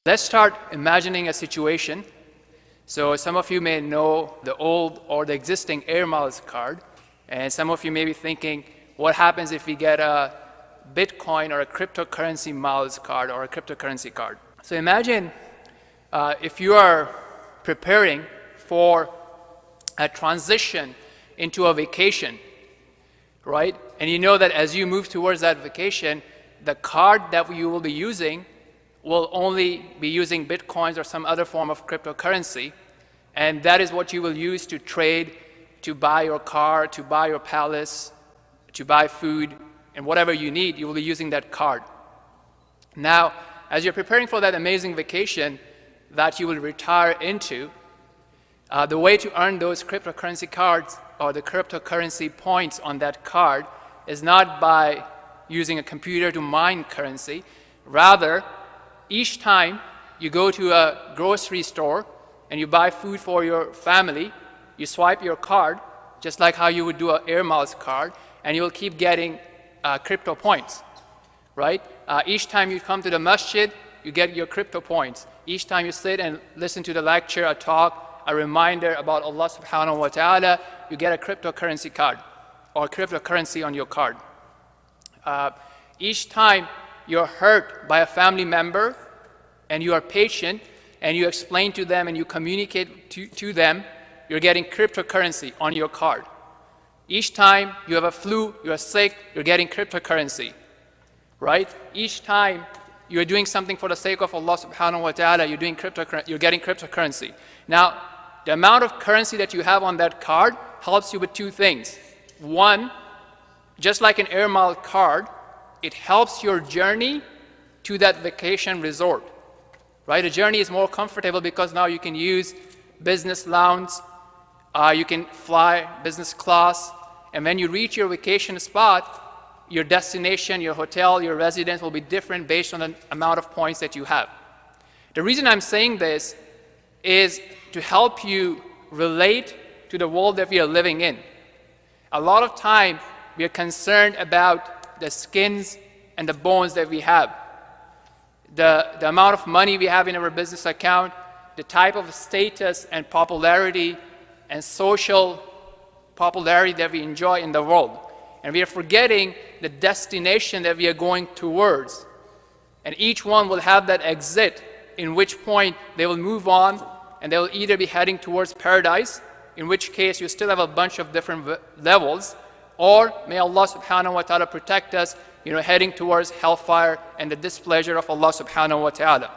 Let's start imagining a situation. So some of you may know the old or the existing Air Miles card, and some of you may be thinking, what happens if we get a Bitcoin or a cryptocurrency miles card or a cryptocurrency card? So imagine if you are preparing for a transition into a vacation, right? And you know that as you move towards that vacation, the card that you will be using will only be using Bitcoins or some other form of cryptocurrency. And that is what you will use to trade, to buy your car, to buy your palace, to buy food, and whatever you need, you will be using that card. Now, as you're preparing for that amazing vacation that you will retire into, the way to earn those cryptocurrency cards or the cryptocurrency points on that card is not by using a computer to mine currency. Rather, each time you go to a grocery store and you buy food for your family, you swipe your card, just like how you would do an Air Miles card, and you'll keep getting crypto points, right? Each time you come to the masjid, you get your crypto points. Each time you sit and listen to the lecture, a talk, a reminder about Allah subhanahu wa ta'ala, you get a cryptocurrency card or cryptocurrency on your card. Each time you're hurt by a family member and you are patient and you explain to them and you communicate to them, you're getting cryptocurrency on your card. Each time you have a flu, you're sick, you're getting cryptocurrency, right? Each time you're doing something for the sake of Allah subhanahu wa ta'ala, you're getting cryptocurrency. Now, the amount of currency that you have on that card helps you with two things. One, just like an Air Miles card, it helps your journey to that vacation resort, right? The journey is more comfortable because now you can use business lounge, you can fly business class, and when you reach your vacation spot, your destination, your hotel, your residence will be different based on the amount of points that you have. The reason I'm saying this is to help you relate to the world that we are living in. A lot of time we are concerned about the skins and the bones that we have, the amount of money we have in our business account, the type of status and popularity and social popularity that we enjoy in the world. And we are forgetting the destination that we are going towards. And each one will have that exit, in which point they will move on and they will either be heading towards paradise, in which case you still have a bunch of different levels, or may Allah subhanahu wa ta'ala protect us, heading towards hellfire and the displeasure of Allah subhanahu wa ta'ala.